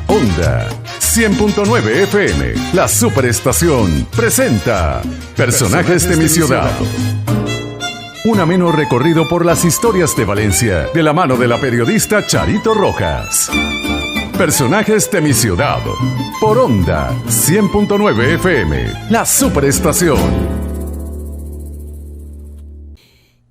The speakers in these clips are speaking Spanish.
Onda 100.9 FM, la superestación, presenta Personajes de mi ciudad. Un ameno recorrido por las historias de Valencia, de la mano de la periodista Charito Rojas. Personajes de mi ciudad, por Onda 100.9 FM, la superestación.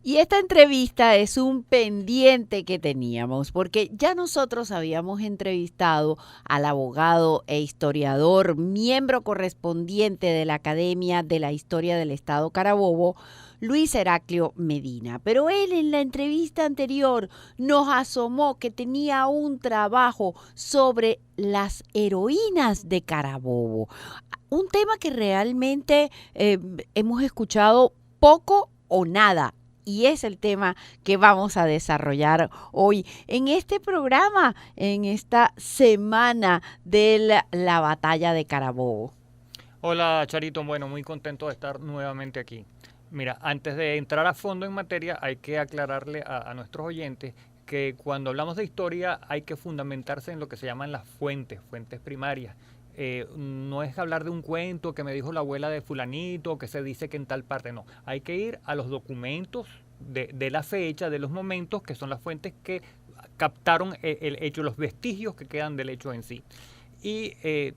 Y esta entrevista es un pendiente que teníamos, porque ya nosotros habíamos entrevistado al abogado e historiador, miembro correspondiente de la Academia de la Historia del Estado Carabobo, Luis Heraclio Medina. Pero él en la entrevista anterior nos asomó que tenía un trabajo sobre las heroínas de Carabobo. Un tema que realmente hemos escuchado poco o nada. Y es el tema que vamos a desarrollar hoy en este programa, en esta semana de la batalla de Carabobo. Hola Charito, bueno, muy contento de estar nuevamente aquí. Mira, antes de entrar a fondo en materia, hay que aclararle a nuestros oyentes que cuando hablamos de historia hay que fundamentarse en lo que se llaman las fuentes primarias. No es hablar de un cuento que me dijo la abuela de fulanito, que se dice que en tal parte, no. Hay que ir a los documentos de la fecha, de los momentos, que son las fuentes que captaron el hecho, los vestigios que quedan del hecho en sí. Y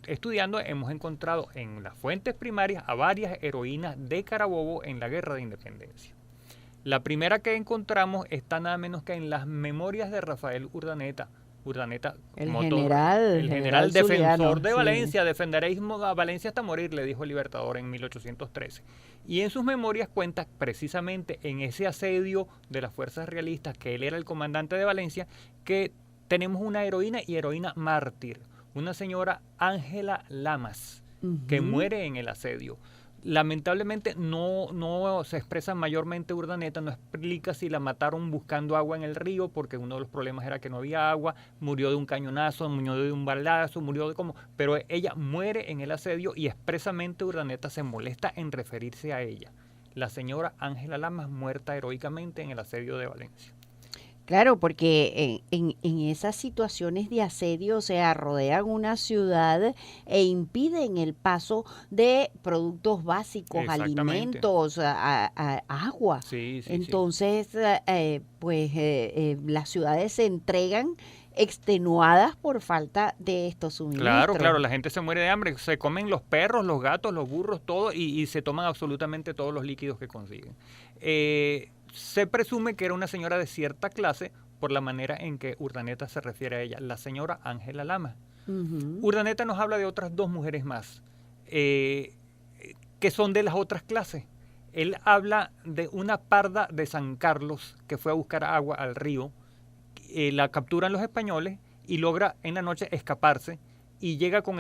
estudiando hemos encontrado en las fuentes primarias a varias heroínas de Carabobo en la Guerra de Independencia. La primera que encontramos está nada menos que en las memorias de Rafael Urdaneta, el general defensor zuliano, de sí. Valencia, defenderéis a Valencia hasta morir, le dijo el Libertador en 1813. Y en sus memorias cuenta precisamente en ese asedio de las fuerzas realistas, que él era el comandante de Valencia, que tenemos una heroína y heroína mártir, una señora Ángela Lamas, que muere en el asedio. Lamentablemente no se expresa mayormente Urdaneta, no explica si la mataron buscando agua en el río, porque uno de los problemas era que no había agua, murió de un cañonazo, murió de un balazo, murió de como, pero ella muere en el asedio y expresamente Urdaneta se molesta en referirse a ella. La señora Ángela Lamas muerta heroicamente en el asedio de Valencia. Claro, porque en esas situaciones de asedio, o sea, rodean una ciudad e impiden el paso de productos básicos, alimentos, agua. Sí. Entonces, las ciudades se entregan extenuadas por falta de estos suministros. Claro, la gente se muere de hambre, se comen los perros, los gatos, los burros, todo, y se toman absolutamente todos los líquidos que consiguen. Se presume que era una señora de cierta clase por la manera en que Urdaneta se refiere a ella, la señora Ángela Lamas. Urdaneta nos habla de otras dos mujeres más, que son de las otras clases. Él habla de una parda de San Carlos que fue a buscar agua al río, la capturan los españoles y logra en la noche escaparse. Y llega con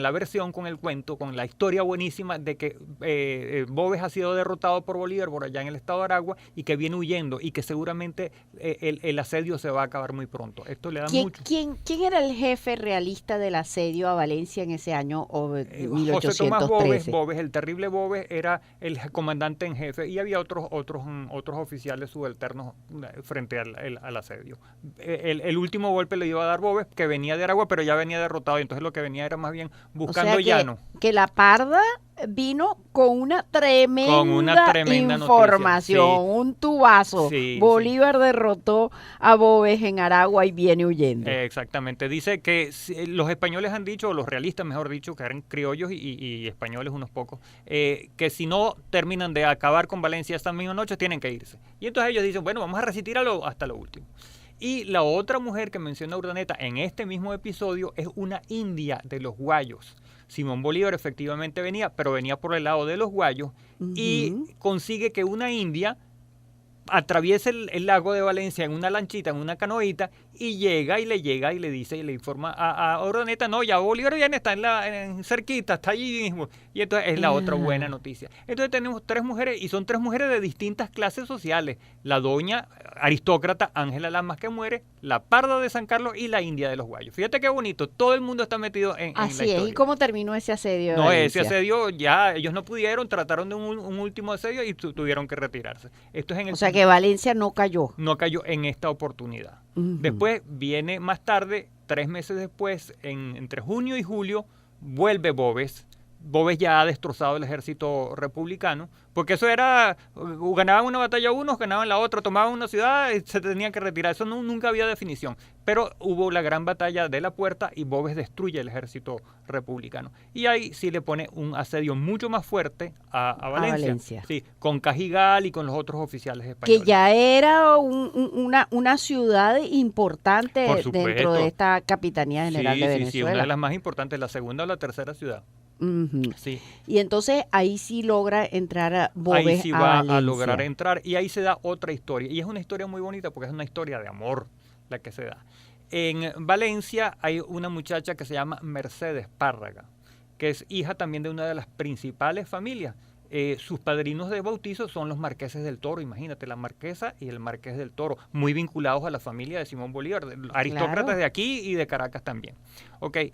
la versión, con el cuento, con la historia buenísima de que Boves ha sido derrotado por Bolívar por allá en el estado de Aragua y que viene huyendo y que seguramente el asedio se va a acabar muy pronto. Esto le da mucho. ¿Quién era el jefe realista del asedio a Valencia en ese año 1813? José Tomás Boves, el terrible Boves, era el comandante en jefe y había otros oficiales subalternos frente al asedio. El último golpe le iba a dar Boves, que venía de Aragua, pero ya venía derrotado, entonces lo que venía era más bien buscando llano. Que la parda vino con una tremenda información, un tubazo. Bolívar derrotó a Boves en Aragua y viene huyendo. Exactamente. Dice que los españoles han dicho, o los realistas mejor dicho, que eran criollos y españoles unos pocos, que si no terminan de acabar con Valencia esta misma noche, tienen que irse. Y entonces ellos dicen, bueno, vamos a resistir hasta lo último. Y la otra mujer que menciona Urdaneta en este mismo episodio es una india de los Guayos. Simón Bolívar efectivamente venía, pero venía por el lado de los Guayos y consigue que una india atraviese el lago de Valencia en una lanchita, en una canoita, y le dice y le informa a Urdaneta, no, ya Bolívar viene, está en cerquita, está allí mismo. Y entonces es la otra buena noticia. Entonces tenemos tres mujeres, y son tres mujeres de distintas clases sociales. La doña aristócrata Ángela Lamas, que muere, la parda de San Carlos y la india de los Guayos. Fíjate qué bonito, todo el mundo está metido en la historia. ¿Y cómo terminó ese asedio? No, ese asedio ya, ellos no pudieron, trataron de un último asedio y tuvieron que retirarse. Esto es en que Valencia no cayó. No cayó en esta oportunidad. Después viene más tarde 3 meses después, entre junio y julio, vuelve Boves. Boves ya ha destrozado el ejército republicano, porque eso era, ganaban una batalla unos, ganaban la otra, tomaban una ciudad y se tenían que retirar, eso nunca había definición, pero hubo la gran batalla de la Puerta y Boves destruye el ejército republicano, y ahí sí le pone un asedio mucho más fuerte a Valencia. Sí, con Cajigal y con los otros oficiales españoles. Que ya era una ciudad importante dentro de esta Capitanía General de Venezuela. Sí, una de las más importantes, la segunda o la tercera ciudad. Uh-huh. Sí. Y entonces ahí sí logra entrar a Boves. Ahí sí va a lograr entrar y ahí se da otra historia. Y es una historia muy bonita porque es una historia de amor la que se da. En Valencia hay una muchacha que se llama Mercedes Párraga, que es hija también de una de las principales familias. Sus padrinos de bautizo son los marqueses del Toro, imagínate, la marquesa y el marqués del Toro, muy vinculados a la familia de Simón Bolívar, aristócratas claro. De aquí y de Caracas también. Okay.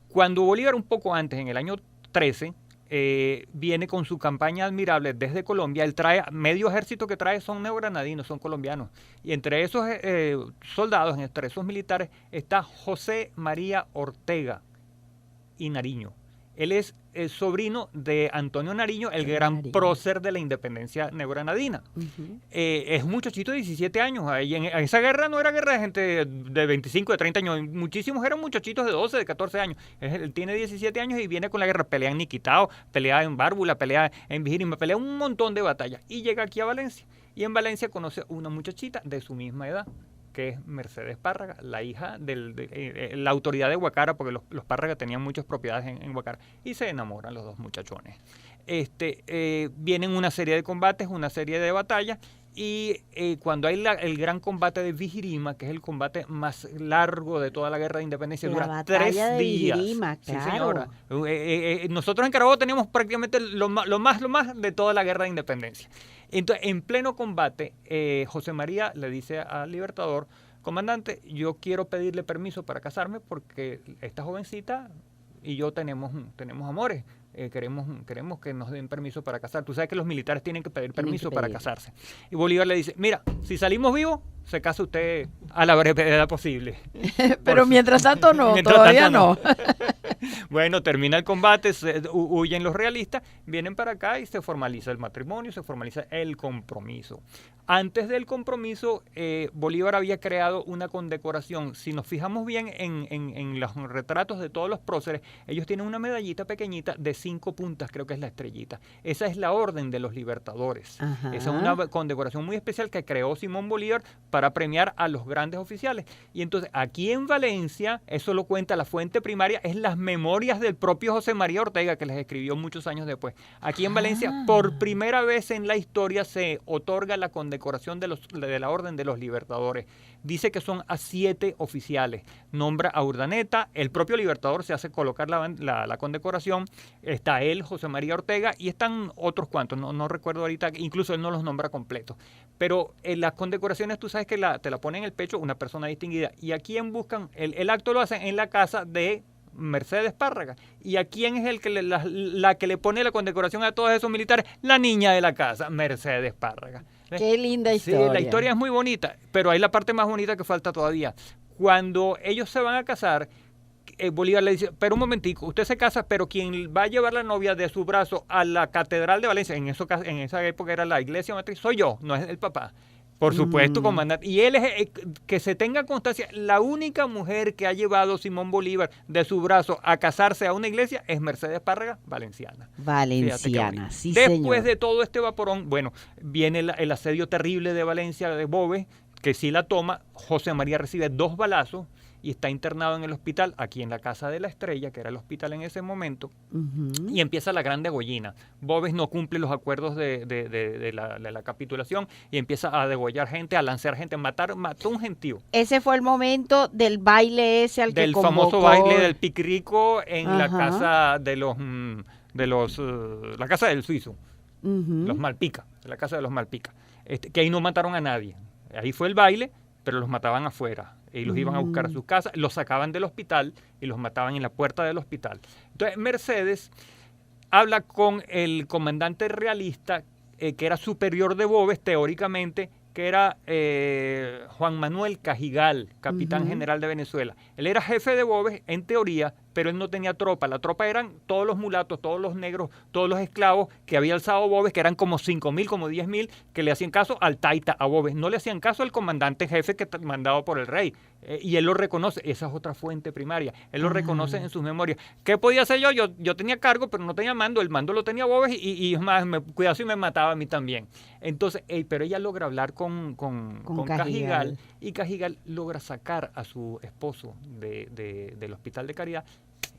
Cuando Bolívar, un poco antes, en el año 13, viene con su campaña admirable desde Colombia, él trae, medio ejército que trae son neogranadinos, son colombianos, y entre esos soldados, entre esos militares, está José María Ortega y Nariño. Él es el sobrino de Antonio Nariño, el gran prócer de la independencia neogranadina. Uh-huh. Es un muchachito de 17 años. Ahí en esa guerra no era guerra de gente de 25, de 30 años. Muchísimos eran muchachitos de 12, de 14 años. Él tiene 17 años y viene con la guerra. Pelea en Niquitao, pelea en Bárbula, pelea en Vigirima, pelea un montón de batallas. Y llega aquí a Valencia. Y en Valencia conoce una muchachita de su misma edad, que es Mercedes Párraga, la hija de la autoridad de Guacara, porque los Párraga tenían muchas propiedades en Guacara, y se enamoran los dos muchachones. Vienen una serie de combates, una serie de batallas, y cuando hay el gran combate de Vigirima, que es el combate más largo de toda la guerra de independencia, dura 3 días. Vigirima, claro. Sí, señora. Nosotros en Carabobo teníamos prácticamente lo más de toda la guerra de independencia. Entonces, en pleno combate, José María le dice al Libertador: comandante, yo quiero pedirle permiso para casarme porque esta jovencita y yo tenemos amores. Queremos que nos den permiso para casar. Tú sabes que los militares tienen que pedir permiso para casarse. Y Bolívar le dice: mira, si salimos vivos, se casa usted a la brevedad posible. Pero mientras tanto no, todavía no. Bueno, termina el combate, huyen los realistas, vienen para acá y se formaliza el matrimonio, se formaliza el compromiso. Antes del compromiso, Bolívar había creado una condecoración. Si nos fijamos bien en los retratos de todos los próceres, ellos tienen una medallita pequeñita de 5 puntas, creo que es la estrellita. Esa es la Orden de los Libertadores. Ajá. Esa es una condecoración muy especial que creó Simón Bolívar para premiar a los grandes oficiales. Y entonces, aquí en Valencia, eso lo cuenta la fuente primaria, es las memorias del propio José María Ortega, que les escribió muchos años después. Aquí en Valencia, por primera vez en la historia, se otorga la condecoración de la Orden de los Libertadores. Dice que son a 7 oficiales. Nombra a Urdaneta, el propio Libertador se hace colocar la condecoración. Está él, José María Ortega, y están otros cuantos, no recuerdo ahorita, incluso él no los nombra completos. Pero en las condecoraciones tú sabes que te la pone en el pecho una persona distinguida. ¿Y a quién buscan? El acto lo hacen en la casa de Mercedes Párraga. ¿Y a quién es el que la que le pone la condecoración a todos esos militares? La niña de la casa, Mercedes Párraga. Qué linda historia. Sí, la historia es muy bonita, pero hay la parte más bonita que falta todavía. Cuando ellos se van a casar, Bolívar le dice: pero un momentico, usted se casa, pero quien va a llevar la novia de su brazo a la Catedral de Valencia, en esa época era la iglesia matriz, soy yo, no es el papá. Por supuesto, comandante. Y él es, que se tenga constancia, la única mujer que ha llevado Simón Bolívar de su brazo a casarse a una iglesia es Mercedes Párraga, valenciana. Valenciana, sí, señor. Después de todo este vaporón, bueno, viene el asedio terrible de Valencia, de Boves, que sí la toma. José María recibe 2 balazos y está internado en el hospital, aquí en la Casa de la Estrella, que era el hospital en ese momento, y empieza la gran degollina. Boves no cumple los acuerdos de la capitulación y empieza a degollar gente, a lanzar gente, mató un gentío. Ese fue el momento del baile ese al que convocó. Del famoso baile del Picrico en la casa la casa del Suizo, los Malpica, la casa de los Malpica, que ahí no mataron a nadie. Ahí fue el baile, pero los mataban afuera. Y los iban a buscar a sus casas, los sacaban del hospital y los mataban en la puerta del hospital. Entonces Mercedes habla con el comandante realista, que era superior de Boves teóricamente, que era Juan Manuel Cajigal, capitán general de Venezuela. Él era jefe de Boves, en teoría, pero él no tenía tropa. La tropa eran todos los mulatos, todos los negros, todos los esclavos que había alzado Boves, que eran como 5.000, como 10.000, que le hacían caso al taita, a Boves. No le hacían caso al comandante jefe que mandado por el rey. Y él lo reconoce. Esa es otra fuente primaria. Él lo reconoce en sus memorias. ¿Qué podía hacer yo? Yo tenía cargo, pero no tenía mando. El mando lo tenía Boves y es más, cuidado si me mataba a mí también. Entonces, pero ella logra hablar con Cajigal, y Cajigal logra sacar a su esposo del Hospital de Caridad,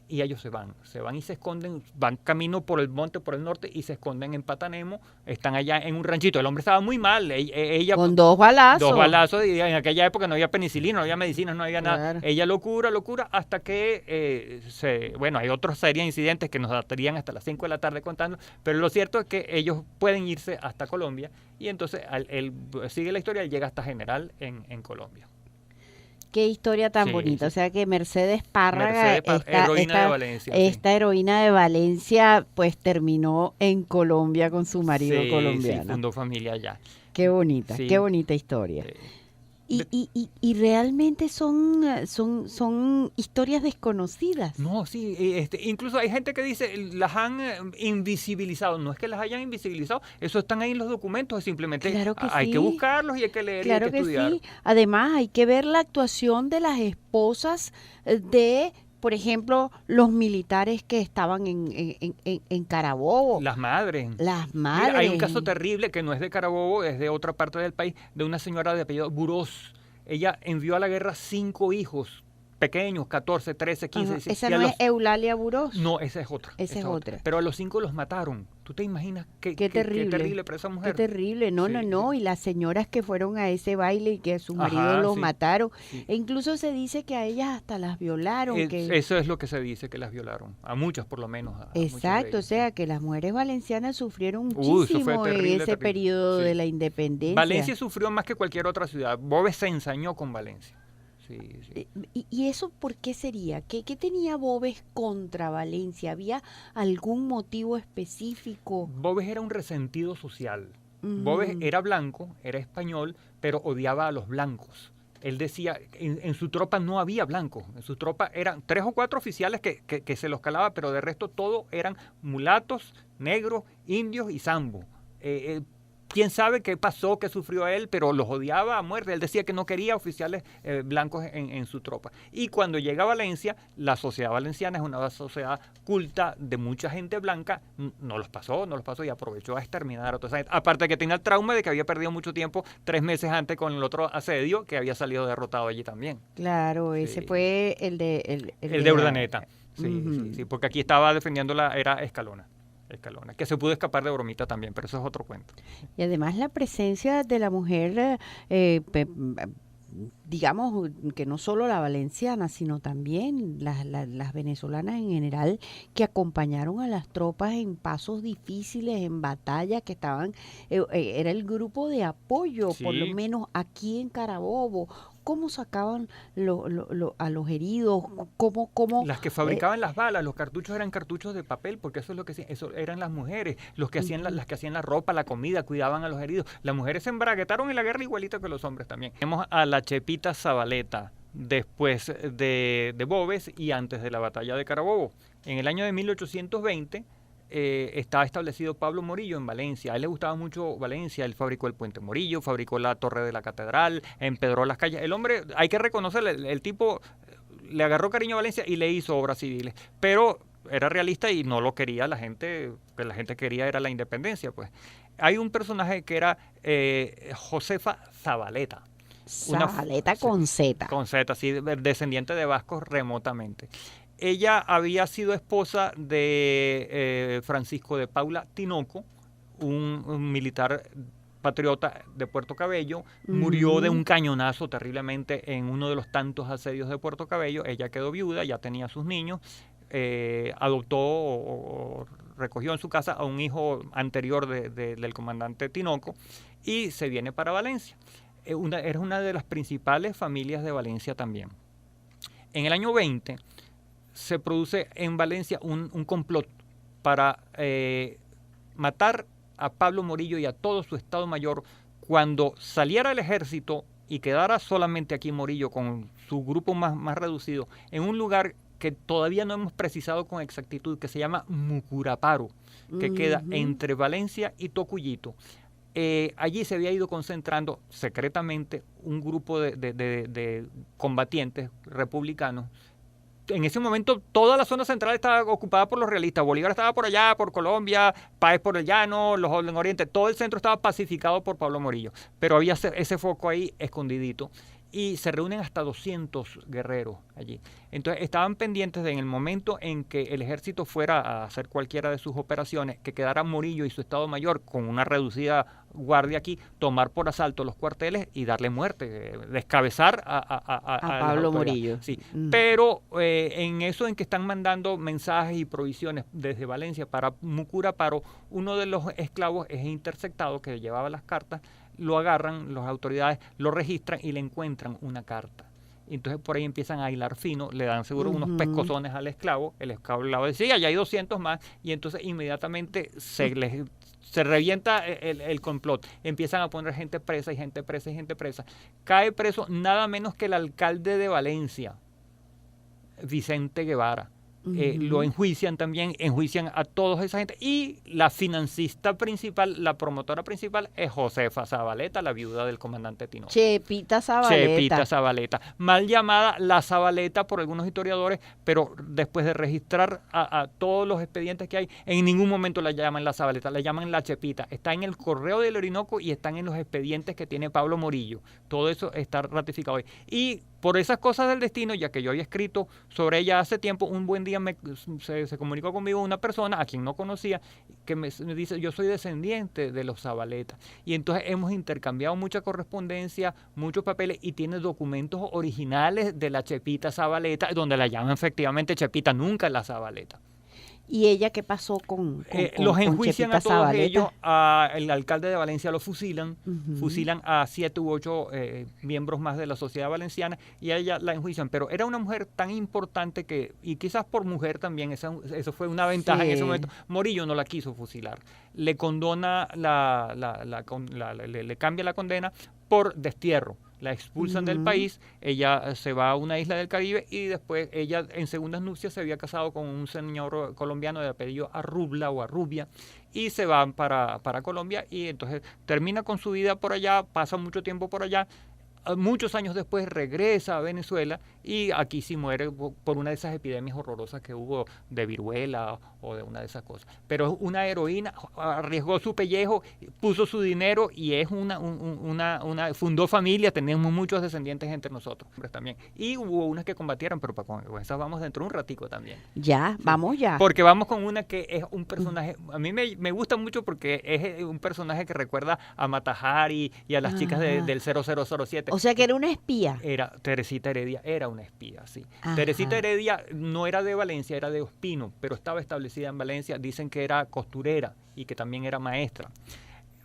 y ellos se van y se esconden, van camino por el monte, por el norte, y se esconden en Patanemo, están allá en un ranchito. El hombre estaba muy mal, ella con 2 balazos. 2 balazos, y en aquella época no había penicilina, no había medicinas, no había nada. Claro. Ella lo cura, hasta que, hay otra serie de incidentes que nos darían hasta las 5 de la tarde contando, pero lo cierto es que ellos pueden irse hasta Colombia, y entonces él sigue la historia, él llega hasta general en Colombia. Qué historia tan bonita. O sea que Mercedes Párraga, heroína de Valencia, esta heroína de Valencia, pues terminó en Colombia con su marido colombiano. Sí, fundó familia allá. Qué bonita historia. Y realmente son historias desconocidas. No, sí, incluso hay gente que dice, las han invisibilizado. No es que las hayan invisibilizado, eso están ahí en los documentos, simplemente hay que buscarlos y hay que leer y hay que estudiar. Sí. Además, hay que ver la actuación de las esposas de, por ejemplo, los militares que estaban en Carabobo. Las madres. Mira, hay un caso terrible que no es de Carabobo, es de otra parte del país, de una señora de apellido Burós. Ella envió a la guerra 5 hijos pequeños, 14, 13, 15, 16. ¿Esa no es Eulalia Burós? No, esa es otra. Esa es otra. Pero a los 5 los mataron. ¿Tú te imaginas qué terrible para esa mujer? Qué terrible. No. Y las señoras que fueron a ese baile y que a su marido los mataron. Sí. E incluso se dice que a ellas hasta las violaron. Eso es lo que se dice, que las violaron. A muchas, por lo menos. Exacto. O sea, que las mujeres valencianas sufrieron muchísimo en ese periodo de la independencia. Valencia sufrió más que cualquier otra ciudad. Boves se ensañó con Valencia. Sí. ¿Y eso por qué sería? ¿Qué tenía Boves contra Valencia? ¿Había algún motivo específico? Boves era un resentido social. Boves era blanco, era español, pero odiaba a los blancos. Él decía, en su tropa no había blancos, en su tropa eran 3 o 4 oficiales que se los calaba, pero de resto todo eran mulatos, negros, indios y zambo. ¿Quién sabe qué pasó, qué sufrió él? Pero los odiaba a muerte. Él decía que no quería oficiales blancos en su tropa. Y cuando llega a Valencia, la sociedad valenciana es una sociedad culta de mucha gente blanca. No los pasó y aprovechó a exterminar a toda esa gente. Aparte de que tenía el trauma de que había perdido mucho tiempo 3 meses antes con el otro asedio, que había salido derrotado allí también. Claro, ese fue el de Urdaneta. Sí, porque aquí estaba defendiendo era Escalona, que se pudo escapar de bromita también, pero eso es otro cuento. Y además la presencia de la mujer, digamos que no solo la valenciana, sino también las venezolanas en general, que acompañaron a las tropas en pasos difíciles, en batallas, que estaban, era el grupo de apoyo, por lo menos aquí en Carabobo. ¿Cómo sacaban a los heridos? ¿Cómo las que fabricaban las balas, los cartuchos eran cartuchos de papel, porque eso es lo que eso eran las mujeres, los que hacían las que hacían la ropa, la comida, cuidaban a los heridos. Las mujeres se embraguetaron en la guerra igualito que los hombres también. Tenemos a la Chepita Zabaleta después de Boves y antes de la batalla de Carabobo. En el año de 1820 estaba establecido Pablo Morillo en Valencia. A él le gustaba mucho Valencia. Él fabricó el Puente Morillo, fabricó la Torre de la Catedral, empedró las calles. El hombre, hay que reconocerle, el tipo le agarró cariño a Valencia y le hizo obras civiles. Pero era realista y no lo quería la gente, que la gente quería era la independencia. Pues hay un personaje que era Josefa Zabaleta. Zabaleta con Z. Con Z, sí, descendiente de vascos remotamente. Ella había sido esposa de Francisco de Paula Tinoco, un militar patriota de Puerto Cabello. Murió de un cañonazo terriblemente en uno de los tantos asedios de Puerto Cabello. Ella quedó viuda, ya tenía sus niños, adoptó o recogió en su casa a un hijo anterior del comandante Tinoco y se viene para Valencia. Era una de las principales familias de Valencia también. En el año 20 se produce en Valencia un complot para matar a Pablo Morillo y a todo su Estado Mayor cuando saliera el ejército y quedara solamente aquí Morillo con su grupo más reducido, en un lugar que todavía no hemos precisado con exactitud, que se llama Mucuraparo, que queda entre Valencia y Tocuyito. Allí se había ido concentrando secretamente un grupo de combatientes republicanos. En ese momento toda la zona central estaba ocupada por los realistas. Bolívar estaba por allá, por Colombia, Páez por el llano, los en Oriente. Todo el centro estaba pacificado por Pablo Morillo. Pero había ese foco ahí escondidito. Y se reúnen hasta 200 guerreros allí. Entonces estaban pendientes de en el momento en que el ejército fuera a hacer cualquiera de sus operaciones, que quedara Morillo y su Estado Mayor con una reducida guardia aquí, tomar por asalto los cuarteles y darle muerte, descabezar a Pablo Morillo. Sí. Pero en eso en que están mandando mensajes y provisiones desde Valencia para Mucuraparo, uno de los esclavos es interceptado, que llevaba las cartas, lo agarran, las autoridades lo registran y le encuentran una carta. Entonces por ahí empiezan a hilar fino, le dan seguro unos pescozones al esclavo, el esclavo decía, ya hay 200 más, y entonces inmediatamente se revienta el complot, empiezan a poner gente presa y gente presa y gente presa. Cae preso nada menos que el alcalde de Valencia, Vicente Guevara. Lo enjuician también, enjuician a toda esa gente, y la financista principal, la promotora principal es Josefa Zabaleta, la viuda del comandante Tinoco. Chepita Zabaleta. Mal llamada la Zabaleta por algunos historiadores, pero después de registrar a todos los expedientes que hay, en ningún momento la llaman la Zabaleta, la llaman la Chepita. Está en el Correo del Orinoco y están en los expedientes que tiene Pablo Morillo. Todo eso está ratificado hoy. Y por esas cosas del destino, ya que yo había escrito sobre ella hace tiempo, un buen día se comunicó conmigo una persona a quien no conocía, que me dice, yo soy descendiente de los Zabaleta. Y entonces hemos intercambiado mucha correspondencia, muchos papeles, y tiene documentos originales de la Chepita Zabaleta, donde la llaman efectivamente Chepita, nunca la Zabaleta. ¿Y ella qué pasó con los enjuician Chepita a todos Zabaleta? ellos, el alcalde de Valencia lo fusilan, fusilan a 7 u 8 miembros más de la sociedad valenciana, y a ella la enjuician. Pero era una mujer tan importante que, y quizás por mujer también, eso fue una ventaja en ese momento, Morillo no la quiso fusilar. Le condona, le cambia la condena por destierro. La expulsan del país, ella se va a una isla del Caribe, y después ella en segundas nupcias se había casado con un señor colombiano de apellido Arrubla o Arrubia, y se van para Colombia, y entonces termina con su vida por allá, pasa mucho tiempo por allá. Muchos años después regresa a Venezuela, y aquí sí muere por una de esas epidemias horrorosas que hubo de viruela o de una de esas cosas. Pero es una heroína, arriesgó su pellejo, puso su dinero, y es fundó familia, tenemos muchos descendientes entre nosotros también. Y hubo unas que combatieron, pero con esas vamos dentro de un ratico también. Ya, sí. Vamos ya. Porque vamos con una que es un personaje, a mí me gusta mucho porque es un personaje que recuerda a Mata Hari y a las chicas del 0007. O sea que era una espía. Teresita Heredia era una espía, sí. Ajá. Teresita Heredia no era de Valencia, era de Ospino, pero estaba establecida en Valencia. Dicen que era costurera y que también era maestra.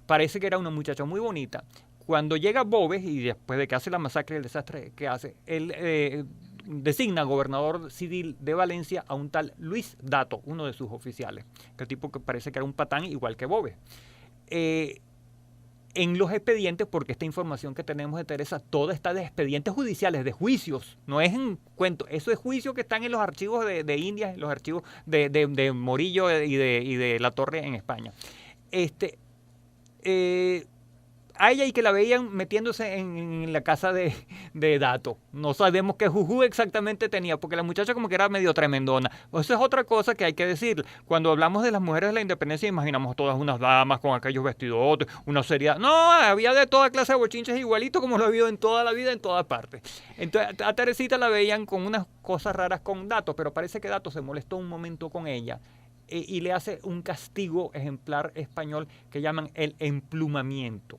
Parece que era una muchacha muy bonita. Cuando llega Boves, y después de que hace la masacre y el desastre que hace, él designa gobernador civil de Valencia a un tal Luis Dato, uno de sus oficiales, que el tipo que parece que era un patán igual que Boves. En los expedientes, porque esta información que tenemos de Teresa, toda está de expedientes judiciales, de juicios, no es en cuento, eso es juicio que están en los archivos de Indias, en los archivos de Morillo y de La Torre en España. A ella y que la veían metiéndose en la casa de Dato. No sabemos qué juju exactamente tenía, porque la muchacha como que era medio tremendona. Eso es otra cosa que hay que decir. Cuando hablamos de las mujeres de la independencia, imaginamos todas unas damas con aquellos vestidotes, una seriedad. No, había de toda clase de bochinches igualito como lo ha habido en toda la vida, en todas partes. Entonces a Teresita la veían con unas cosas raras con Dato, pero parece que Dato se molestó un momento con ella. Y le hace un castigo ejemplar español que llaman el emplumamiento.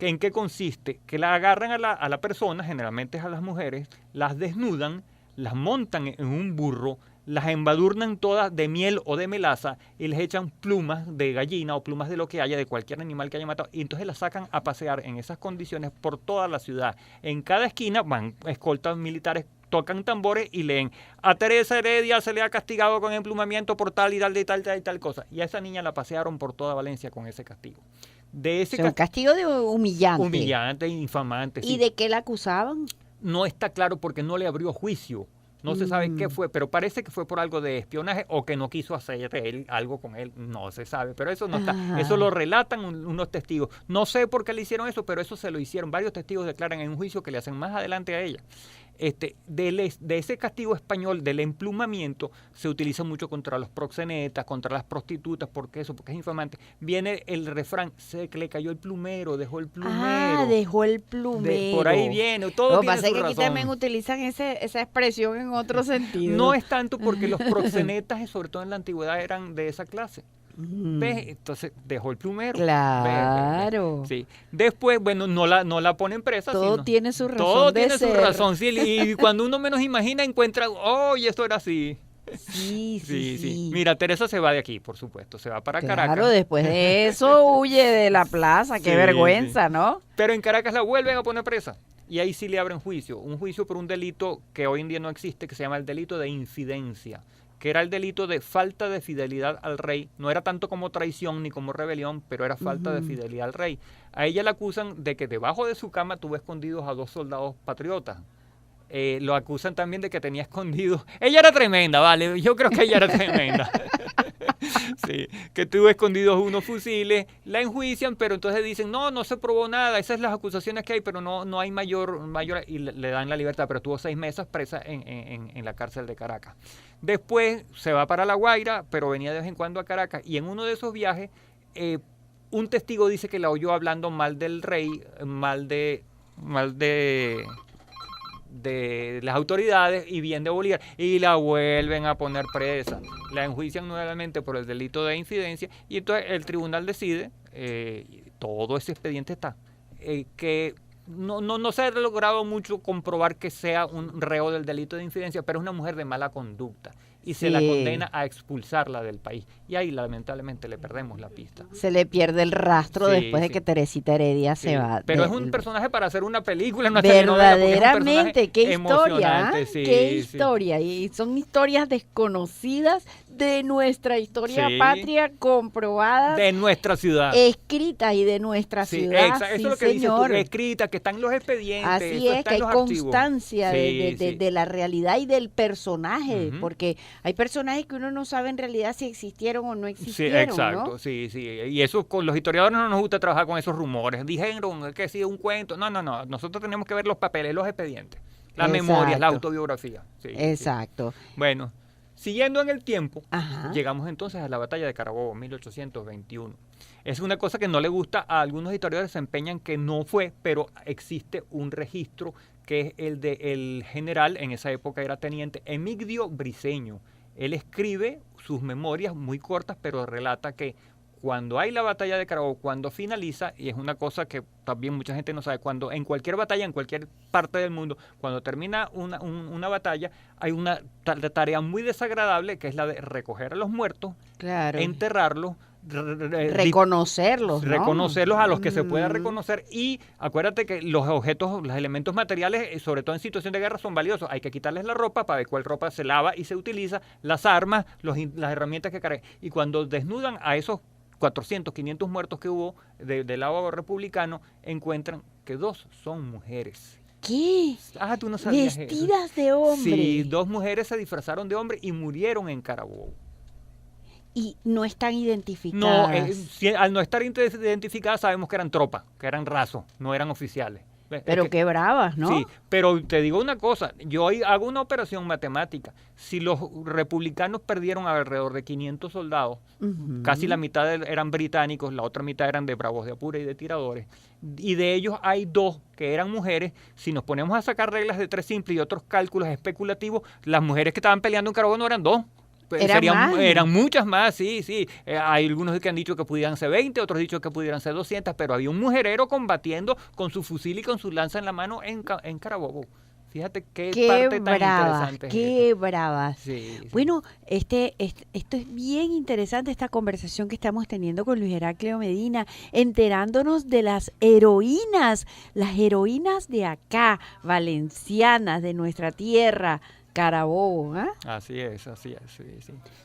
¿En qué consiste? Que la agarran a la persona, generalmente es a las mujeres, las desnudan, las montan en un burro, las embadurnan todas de miel o de melaza y les echan plumas de gallina o plumas de lo que haya, de cualquier animal que haya matado, y entonces las sacan a pasear en esas condiciones por toda la ciudad. En cada esquina van escoltas militares, tocan tambores y leen: a Teresa Heredia se le ha castigado con emplumamiento por tal y tal y tal y tal cosa. Y a esa niña la pasearon por toda Valencia con ese castigo. De ese O sea, un castigo de humillante. humillante, infamante. ¿Y Sí. de qué la acusaban? No está claro porque no le abrió juicio. No se sabe qué fue, pero parece que fue por algo de espionaje o que no quiso hacer él algo con él. No se sabe, pero eso no está. Ajá. Eso lo relatan unos testigos. No sé por qué le hicieron eso, pero eso se lo hicieron. Varios testigos declaran en un juicio que le hacen más adelante a ella. De ese castigo español del emplumamiento se utiliza mucho contra los proxenetas, contra las prostitutas, porque es infamante. Viene el refrán, se le cayó el plumero, dejó el plumero. Ah, dejó el plumero. Por ahí viene, todo Lo que tiene pasa es su que aquí razón. también utilizan esa expresión en otro sentido. No es tanto porque los proxenetas, sobre todo en la antigüedad, eran de esa clase. ¿Ves? Entonces dejó el plumero. Claro. ¿Ves? Sí. Después, bueno, no la ponen presa. Todo sino, tiene su razón todo de tiene ser. su razón. Sí, y cuando uno menos imagina, encuentra, oh, y esto era así. Sí. Mira, Teresa se va de aquí, por supuesto. Se va para Caracas. Claro, después de eso huye de la plaza. Qué Sí, vergüenza, ¿no? Pero en Caracas la vuelven a poner presa. Y ahí sí le abren juicio. Un juicio por un delito que hoy en día no existe, que se llama el delito de infidencia, que era el delito de falta de fidelidad al rey. No era tanto como traición ni como rebelión, pero era falta de fidelidad al rey. A ella la acusan de que debajo de su cama tuvo escondidos a 2 soldados patriotas. Lo acusan también de que tenía escondidos. Ella era tremenda, vale. Yo creo que ella era tremenda. Sí, que tuvo escondidos unos fusiles, la enjuician, pero entonces dicen, no se probó nada, esas son las acusaciones que hay, pero no hay mayor, y le dan la libertad, pero estuvo 6 meses presa en la cárcel de Caracas. Después se va para La Guaira, pero venía de vez en cuando a Caracas, y en uno de esos viajes, un testigo dice que la oyó hablando mal del rey, mal de las autoridades y bien de Bolívar, y la vuelven a poner presa, la enjuician nuevamente por el delito de infidencia, y entonces el tribunal decide, todo ese expediente está, que no se ha logrado mucho comprobar que sea un reo del delito de infidencia, pero es una mujer de mala conducta y se la condena a expulsarla del país. Y ahí lamentablemente le perdemos la pista. Se le pierde el rastro Sí, después de sí. que Teresita Heredia se va. Pero es un personaje para hacer una película, una telenovela, porque es un Verdaderamente, qué personaje historia, emocionante, ¿eh? sí, Qué sí. historia. Y son historias desconocidas de nuestra historia Sí. patria, comprobadas, De nuestra ciudad. escritas y de nuestra Sí, ciudad. eso Sí, es lo que dices tú, señor. escrita, que están los expedientes. Así eso es, está que en hay los archivos. constancia Sí, sí. de la realidad y del personaje, Ujú. porque hay personajes que uno no sabe en realidad si existieron o no Sí, existieron, exacto, ¿no? sí. Y eso con los historiadores no nos gusta trabajar con esos rumores. Dijeron que sí, un cuento. No. Nosotros tenemos que ver los papeles, los expedientes, las memorias, la Exacto. autobiografía. Sí, sí. Exacto. Bueno, siguiendo en el tiempo, Ajá. llegamos entonces a la batalla de Carabobo, 1821. Es una cosa que no le gusta a algunos historiadores, se empeñan que no fue, pero existe un registro que es el del general, en esa época era teniente, Emigdio Briceño. Él escribe sus memorias muy cortas, pero relata que cuando hay la batalla de Carabobo, cuando finaliza, y es una cosa que también mucha gente no sabe, cuando en cualquier batalla, en cualquier parte del mundo, cuando termina una batalla, hay una tarea muy desagradable, que es la de recoger a los muertos, Claro. enterrarlos, Reconocerlos, ¿no? reconocerlos a los que se pueda Mm. reconocer, y acuérdate que los objetos, los elementos materiales, sobre todo en situación de guerra, son valiosos. Hay que quitarles la ropa para ver cuál ropa se lava y se utiliza, las armas, las herramientas que cargan. Y cuando desnudan a esos 400, 500 muertos que hubo del lado republicano, encuentran que 2 son mujeres. ¿Qué? Ah, tú no sabías eso. Vestidas de hombre. Sí, 2 mujeres se disfrazaron de hombre y murieron en Carabobo. Y no están No, identificadas. al no estar identificadas sabemos que eran tropas, que eran rasos, no eran oficiales. Pero qué bravas, ¿no? Sí, pero te digo una cosa, yo ahí hago una operación matemática. Si los republicanos perdieron alrededor de 500 soldados, Ujú. casi la mitad eran británicos, la otra mitad eran de bravos de Apure y de tiradores, y de ellos hay 2 que eran mujeres. Si nos ponemos a sacar reglas de 3 simples y otros cálculos especulativos, las mujeres que estaban peleando en Carabobo no eran 2. Eran muchas más, sí. Hay algunos que han dicho que pudieran ser 20, otros han dicho que pudieran ser 200, pero había un mujerero combatiendo con su fusil y con su lanza en la mano en Carabobo. Fíjate qué parte tan interesante es qué esta. bravas. Sí, sí. Bueno, esto es bien interesante, esta conversación que estamos teniendo con Luis Heraclio Medina, enterándonos de las heroínas de acá, valencianas, de nuestra tierra, Carabobo, ¿ah? Así es, sí.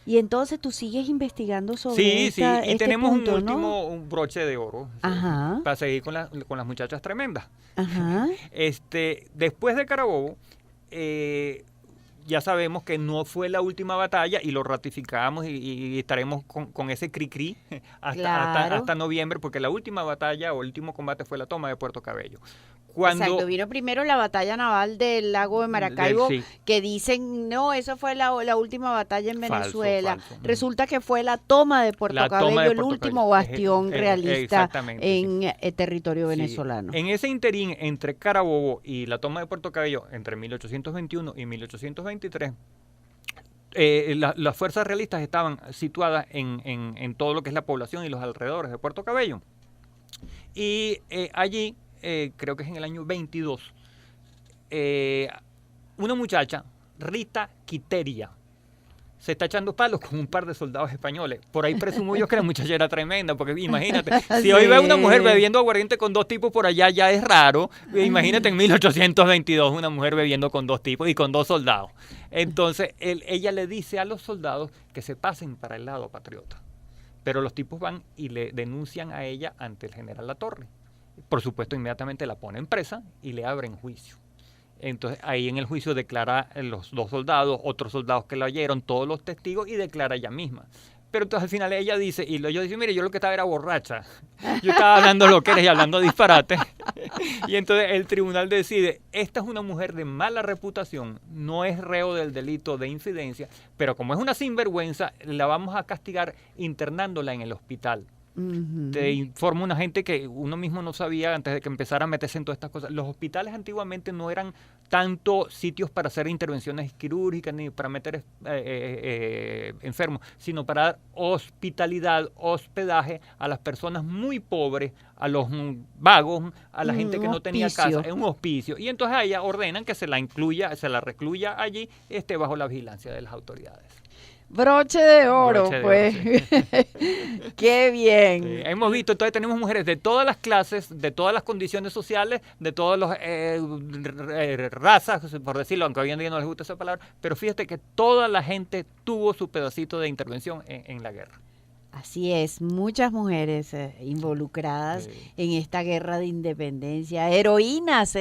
Y entonces tú sigues investigando sobre Sí, y este tenemos punto, un último, ¿no? un broche de oro, Ajá. para seguir con las muchachas tremendas. Ajá. Después de Carabobo, ya sabemos que no fue la última batalla y lo ratificamos y estaremos con ese cri-cri hasta noviembre, porque la última batalla o el último combate fue la toma de Puerto Cabello. Exacto, vino primero la batalla naval del lago de Maracaibo, que dicen, no, eso fue la última batalla en Venezuela. Falso. Resulta que fue la toma de Puerto Cabello, el último bastión realista en territorio venezolano. En ese interín entre Carabobo y la toma de Puerto Cabello, entre 1821 y 1823, las fuerzas realistas estaban situadas en todo lo que es la población y los alrededores de Puerto Cabello. Y allí, creo que es en el año 22, una muchacha, Rita Quiteria, se está echando palos con un par de soldados españoles. Por ahí presumo yo que la muchacha era tremenda, porque imagínate, si hoy ve una mujer bebiendo aguardiente con 2 tipos por allá, ya es raro. Imagínate en 1822 una mujer bebiendo con 2 tipos y con 2 soldados. Entonces ella le dice a los soldados que se pasen para el lado patriota. Pero los tipos van y le denuncian a ella ante el general Latorre. Por supuesto, inmediatamente la ponen presa y le abren juicio. Entonces, ahí en el juicio declara los 2 soldados, otros soldados que la oyeron, todos los testigos, y declara ella misma. Pero entonces al final ella dice, y yo dice, mire, yo lo que estaba era borracha. Yo estaba hablando lo que eres y hablando disparate. Y entonces el tribunal decide, esta es una mujer de mala reputación, no es reo del delito de infidencia, pero como es una sinvergüenza, la vamos a castigar internándola en el hospital. Te informa una gente que uno mismo no sabía antes de que empezara a meterse en todas estas cosas. Los hospitales antiguamente no eran tanto sitios para hacer intervenciones quirúrgicas ni para meter enfermos, sino para dar hospitalidad, hospedaje a las personas muy pobres, a los vagos, a la gente que no tenía casa, en un hospicio. Y entonces a ella ordenan que se la recluya allí bajo la vigilancia de las autoridades. Broche de oro, pues. Qué bien. Sí, hemos visto, entonces tenemos mujeres de todas las clases, de todas las condiciones sociales, de todas las razas, por decirlo, aunque hoy en día no les gusta esa palabra, pero fíjate que toda la gente tuvo su pedacito de intervención en la guerra. Así es, muchas mujeres involucradas en esta guerra de independencia, heroínas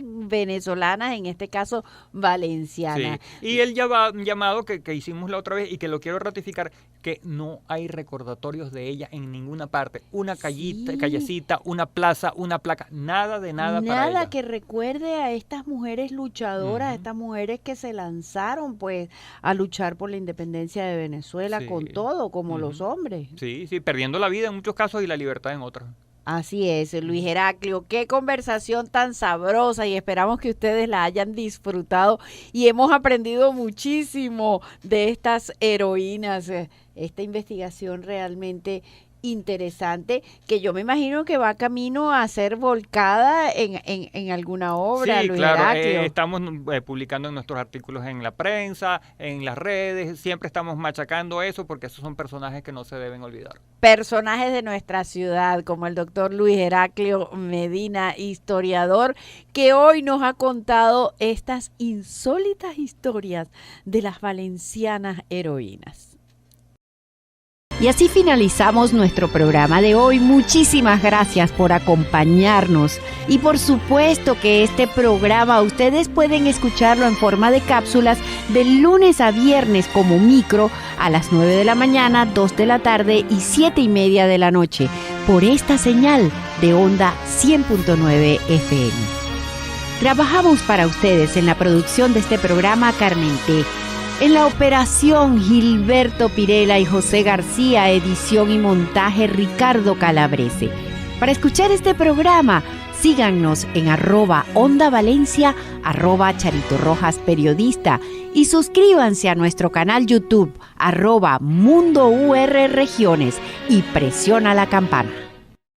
venezolanas, en este caso valencianas. Sí. Y el llamado que hicimos la otra vez y que lo quiero ratificar, que no hay recordatorios de ella en ninguna parte. Una callecita, una plaza, una placa, nada para ella. Nada que recuerde a estas mujeres luchadoras, a estas mujeres que se lanzaron pues a luchar por la independencia de Venezuela con todo, como los hombres. Sí, perdiendo la vida en muchos casos y la libertad en otros. Así es, Luis Heraclio, qué conversación tan sabrosa, y esperamos que ustedes la hayan disfrutado y hemos aprendido muchísimo de estas heroínas. Esta investigación realmente interesante, que yo me imagino que va camino a ser volcada en alguna obra, sí, Luis claro, Heraclio. Estamos publicando nuestros artículos en la prensa, en las redes, siempre estamos machacando eso porque esos son personajes que no se deben olvidar. Personajes de nuestra ciudad, como el doctor Luis Heraclio Medina, historiador, que hoy nos ha contado estas insólitas historias de las valencianas heroínas. Y así finalizamos nuestro programa de hoy. Muchísimas gracias por acompañarnos. Y por supuesto que este programa ustedes pueden escucharlo en forma de cápsulas de lunes a viernes como micro a las 9 de la mañana, 2 de la tarde y 7:30 de la noche por esta señal de Onda 100.9 FM. Trabajamos para ustedes en la producción de este programa Carmen T. En la operación, Gilberto Pirela y José García, edición y montaje, Ricardo Calabrese. Para escuchar este programa, síganos en @OndaValencia, @Charito Rojas Periodista y suscríbanse a nuestro canal YouTube, @Mundo UR Regiones y presiona la campana.